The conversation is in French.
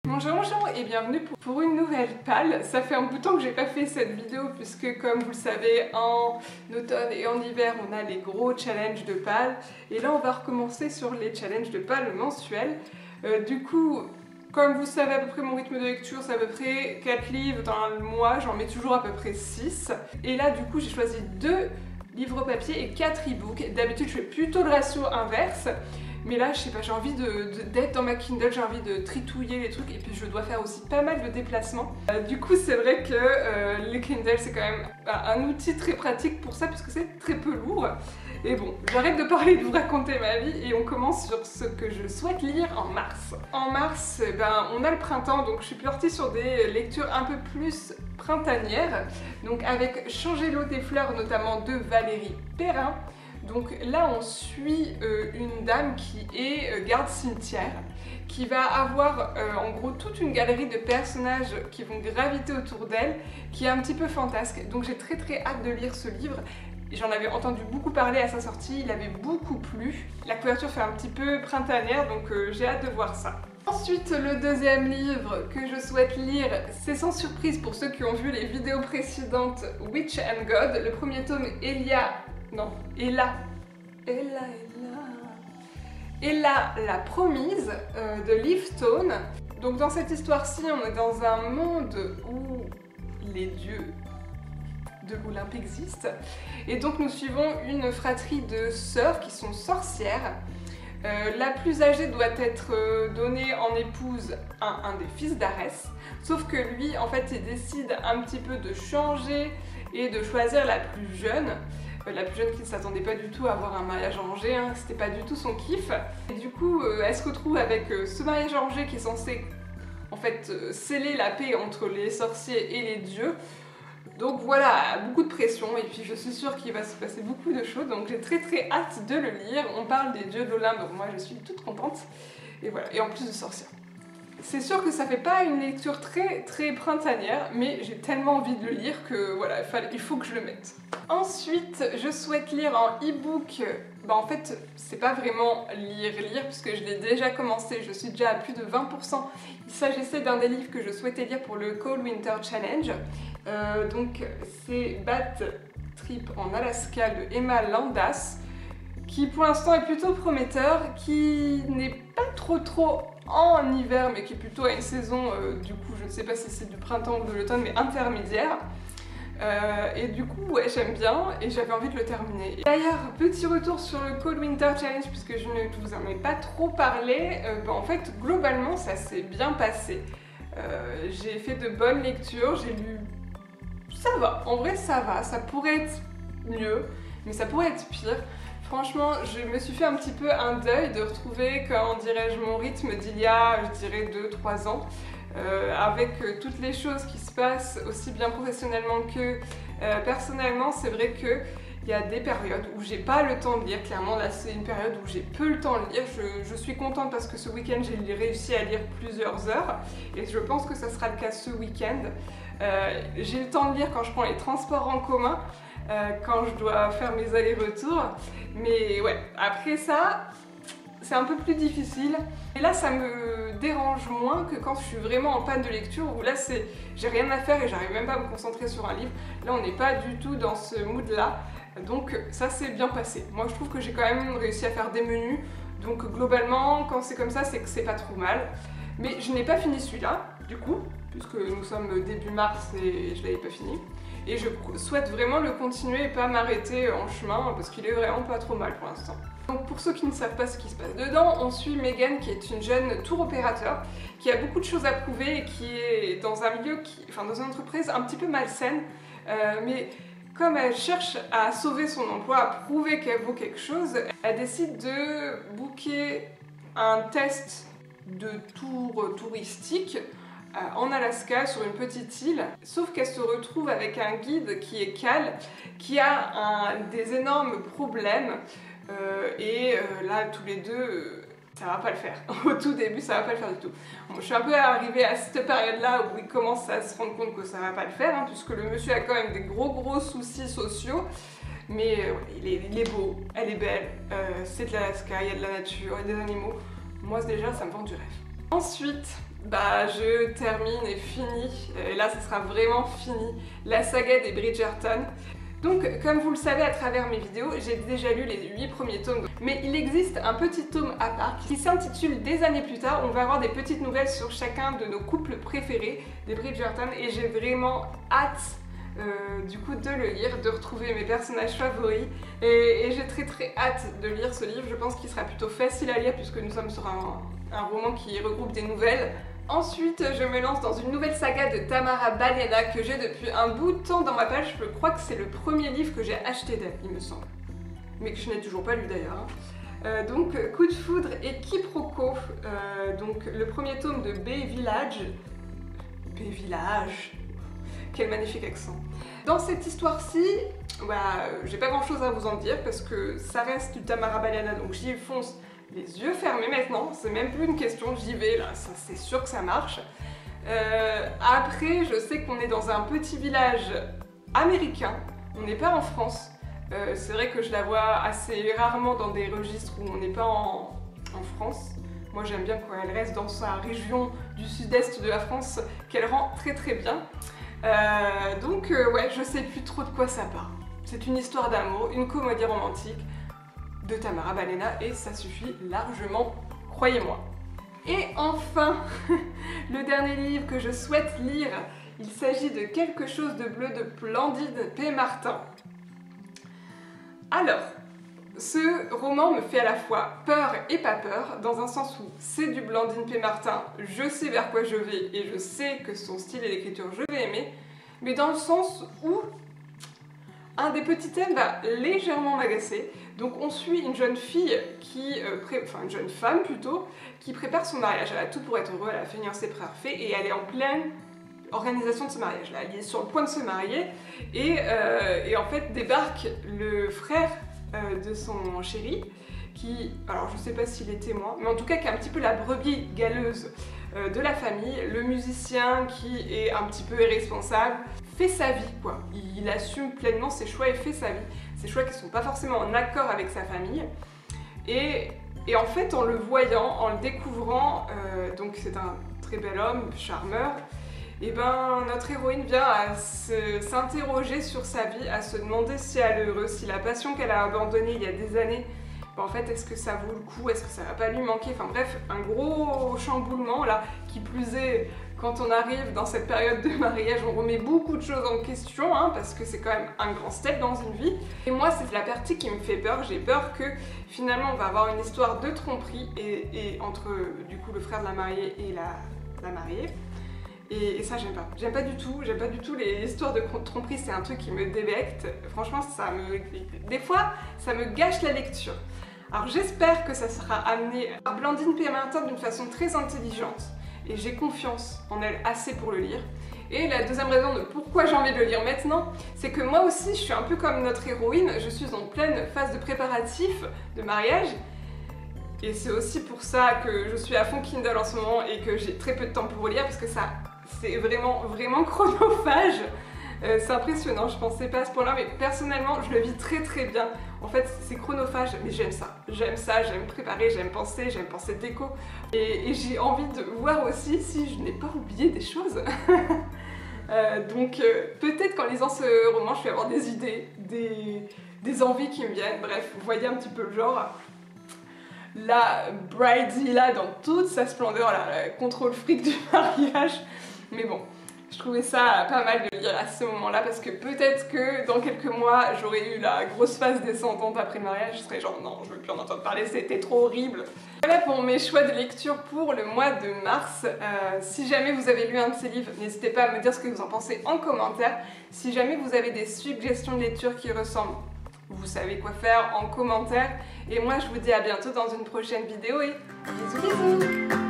Bonjour et bienvenue pour une nouvelle palle. Ça fait un bout de temps que j'ai pas fait cette vidéo puisque comme vous le savez en automne et en hiver on a les gros challenges de pales et là on va recommencer sur les challenges de pales mensuels. Du coup comme vous savez à peu près mon rythme de lecture c'est à peu près 4 livres dans le mois, j'en mets toujours à peu près 6 et là du coup j'ai choisi 2 livres papier et 4 e-books. D'habitude je fais plutôt le ratio inverse. Mais là, je sais pas, j'ai envie d'être dans ma Kindle, j'ai envie de tritouiller les trucs et puis je dois faire aussi pas mal de déplacements. Du coup, c'est vrai que les Kindle, c'est quand même un outil très pratique pour ça puisque c'est très peu lourd. Et bon, j'arrête de parler de vous raconter ma vie et on commence sur ce que je souhaite lire en mars. En mars, on a le printemps, donc je suis partie sur des lectures un peu plus printanières. Donc avec Changer l'eau des fleurs, notamment de Valérie Perrin. Donc là on suit une dame qui est garde-cimetière, qui va avoir en gros toute une galerie de personnages qui vont graviter autour d'elle, qui est un petit peu fantasque. Donc j'ai très hâte de lire ce livre. J'en avais entendu beaucoup parler à sa sortie, il avait beaucoup plu. La couverture fait un petit peu printanière, donc j'ai hâte de voir ça. Ensuite, le deuxième livre que je souhaite lire, c'est sans surprise pour ceux qui ont vu les vidéos précédentes, Witch and God. Le premier tome, Ella la promise de Liv Stone. Donc dans cette histoire-ci, on est dans un monde où les dieux de l'Olympe existent. Et donc nous suivons une fratrie de sœurs qui sont sorcières. La plus âgée doit être donnée en épouse à un des fils d'Arès, sauf que lui, en fait, il décide un petit peu de changer et de choisir la plus jeune qui ne s'attendait pas du tout à avoir un mariage arrangé, hein, c'était pas du tout son kiff. Et du coup, elle se retrouve avec ce mariage arrangé qui est censé, en fait, sceller la paix entre les sorciers et les dieux. Donc voilà, beaucoup de pression et puis je suis sûre qu'il va se passer beaucoup de choses, donc j'ai très hâte de le lire. On parle des dieux de l'Olympe, donc moi je suis toute contente. Et voilà, et en plus de sorcières. C'est sûr que ça fait pas une lecture très printanière, mais j'ai tellement envie de le lire que voilà, il faut que je le mette. Ensuite, je souhaite lire en e-book. En fait, c'est pas vraiment lire puisque je l'ai déjà commencé, je suis déjà à plus de 20%. Il s'agissait d'un des livres que je souhaitais lire pour le Cold Winter Challenge. Donc c'est Bad Trip en Alaska de Emma Landas, qui pour l'instant est plutôt prometteur, qui n'est pas trop en hiver, mais qui est plutôt à une saison, du coup je ne sais pas si c'est du printemps ou de l'automne, mais intermédiaire. Et du coup ouais, j'aime bien et j'avais envie de le terminer. D'ailleurs, petit retour sur le Cold Winter Challenge puisque je ne vous en ai pas trop parlé. En fait globalement ça s'est bien passé. J'ai fait de bonnes lectures, j'ai lu... Ça va, en vrai ça va, ça pourrait être mieux, mais ça pourrait être pire. Franchement, je me suis fait un petit peu un deuil de retrouver, comment dirais-je, mon rythme d'il y a, je dirais, 2-3 ans. Avec toutes les choses qui se passent, aussi bien professionnellement que personnellement, c'est vrai qu'il y a des périodes où j'ai pas le temps de lire. Clairement, là, c'est une période où j'ai peu le temps de lire. Je suis contente parce que ce week-end, j'ai réussi à lire plusieurs heures et je pense que ça sera le cas ce week-end. J'ai le temps de lire quand je prends les transports en commun, quand je dois faire mes allers-retours. Mais ouais, après ça, c'est un peu plus difficile. Et là, ça me dérange moins que quand je suis vraiment en panne de lecture, où là, j'ai rien à faire et j'arrive même pas à me concentrer sur un livre. Là, on n'est pas du tout dans ce mood-là. Donc ça s'est bien passé. Moi, je trouve que j'ai quand même réussi à faire des menus. Donc globalement, quand c'est comme ça, c'est que c'est pas trop mal. Mais je n'ai pas fini celui-là, du coup, puisque nous sommes début mars et je l'avais pas fini. Et je souhaite vraiment le continuer et pas m'arrêter en chemin parce qu'il est vraiment pas trop mal pour l'instant. Donc pour ceux qui ne savent pas ce qui se passe dedans, on suit Megan qui est une jeune tour opérateur qui a beaucoup de choses à prouver et qui est dans un milieu, dans une entreprise un petit peu malsaine, mais comme elle cherche à sauver son emploi, à prouver qu'elle vaut quelque chose, elle décide de booker un test de tour touristique en Alaska sur une petite île, sauf qu'elle se retrouve avec un guide qui est Cal, qui a des énormes problèmes là tous les deux ça va pas le faire. Au tout début ça va pas le faire du tout. Bon, je suis un peu arrivée à cette période là où il commence à se rendre compte que ça va pas le faire, hein, puisque le monsieur a quand même des gros soucis sociaux. Mais ouais, il est beau, elle est belle, c'est de l'Alaska, il y a de la nature, il y a des animaux. Moi déjà ça me vend du rêve. Ensuite, je termine et finis, et là ce sera vraiment fini, la saga des Bridgerton. Donc, comme vous le savez à travers mes vidéos, j'ai déjà lu les 8 premiers tomes. Mais il existe un petit tome à part qui s'intitule Des années plus tard. On va avoir des petites nouvelles sur chacun de nos couples préférés des Bridgerton. Et j'ai vraiment hâte du coup de le lire, de retrouver mes personnages favoris. Et j'ai très hâte de lire ce livre. Je pense qu'il sera plutôt facile à lire puisque nous sommes sur un roman qui regroupe des nouvelles. Ensuite, je me lance dans une nouvelle saga de Tamara Banena que j'ai depuis un bout de temps dans ma page. Je crois que c'est le premier livre que j'ai acheté d'elle, il me semble. Mais que je n'ai toujours pas lu d'ailleurs. Donc, Coup de foudre et quiproquo. Donc, le premier tome de Bay Village. Bay Village. Quel magnifique accent. Dans cette histoire-ci, j'ai pas grand-chose à vous en dire parce que ça reste du Tamara Banena, donc j'y fonce les yeux fermés maintenant, c'est même plus une question, j'y vais là, c'est sûr que ça marche. Après, je sais qu'on est dans un petit village américain, on n'est pas en France. C'est vrai que je la vois assez rarement dans des registres où on n'est pas en France. Moi j'aime bien quand elle reste dans sa région du sud-est de la France, qu'elle rend très bien. Donc ouais, je sais plus trop de quoi ça parle. C'est une histoire d'amour, une comédie romantique de Tamara Banena et ça suffit largement, croyez-moi. Et enfin, le dernier livre que je souhaite lire, il s'agit de Quelque chose de bleu de Blandine P. Martin. Alors, ce roman me fait à la fois peur et pas peur, dans un sens où c'est du Blandine P. Martin, je sais vers quoi je vais et je sais que son style et l'écriture je vais aimer, mais dans le sens où un des petits thèmes va légèrement m'agacer. Donc on suit une jeune fille une jeune femme plutôt, qui prépare son mariage. Elle a tout pour être heureux, elle a fiancé parfait et elle est en pleine organisation de ce mariage. Là, elle est sur le point de se marier et en fait débarque le frère de son chéri qui, alors je sais pas s'il est témoin, mais en tout cas qui est un petit peu la brebis galeuse de la famille, le musicien qui est un petit peu irresponsable, fait sa vie quoi. Il assume pleinement ses choix et fait sa vie. Ses choix qui ne sont pas forcément en accord avec sa famille. Et en fait, en le voyant, en le découvrant, donc c'est un très bel homme, charmeur, et ben notre héroïne vient à s'interroger sur sa vie, à se demander si elle est heureuse, si la passion qu'elle a abandonnée il y a des années, ben en fait est-ce que ça vaut le coup, est-ce que ça va pas lui manquer, enfin bref, un gros chamboulement là, qui plus est, quand on arrive dans cette période de mariage, on remet beaucoup de choses en question, hein, parce que c'est quand même un grand step dans une vie. Et moi, c'est la partie qui me fait peur. J'ai peur que finalement, on va avoir une histoire de tromperie et entre du coup le frère de la mariée et la mariée. Et ça, j'aime pas. J'aime pas du tout les histoires de tromperie, c'est un truc qui me débecte. Franchement, des fois, ça me gâche la lecture. Alors j'espère que ça sera amené par Blandine P. Martin d'une façon très intelligente. Et j'ai confiance en elle assez pour le lire. Et la deuxième raison de pourquoi j'ai envie de le lire maintenant, c'est que moi aussi je suis un peu comme notre héroïne, je suis en pleine phase de préparatif de mariage. Et c'est aussi pour ça que je suis à fond Kindle en ce moment et que j'ai très peu de temps pour lire parce que ça, c'est vraiment chronophage. C'est impressionnant, je pensais pas à ce point-là, mais personnellement je le vis très bien. En fait c'est chronophage, mais j'aime ça, j'aime préparer, j'aime penser déco. Et j'ai envie de voir aussi si je n'ai pas oublié des choses. Donc peut-être qu'en lisant ce roman je vais avoir des idées, des envies qui me viennent, bref, vous voyez un petit peu le genre. La Bridezilla dans toute sa splendeur, la contrôle fric du mariage, mais bon. Je trouvais ça pas mal de lire à ce moment-là parce que peut-être que dans quelques mois j'aurais eu la grosse phase descendante après le mariage, je serais genre non, je veux plus en entendre parler, c'était trop horrible. Voilà pour mes choix de lecture pour le mois de mars. Si jamais vous avez lu un de ces livres, n'hésitez pas à me dire ce que vous en pensez en commentaire. Si jamais vous avez des suggestions de lecture qui ressemblent, vous savez quoi faire en commentaire. Et moi je vous dis à bientôt dans une prochaine vidéo et bisous bisous.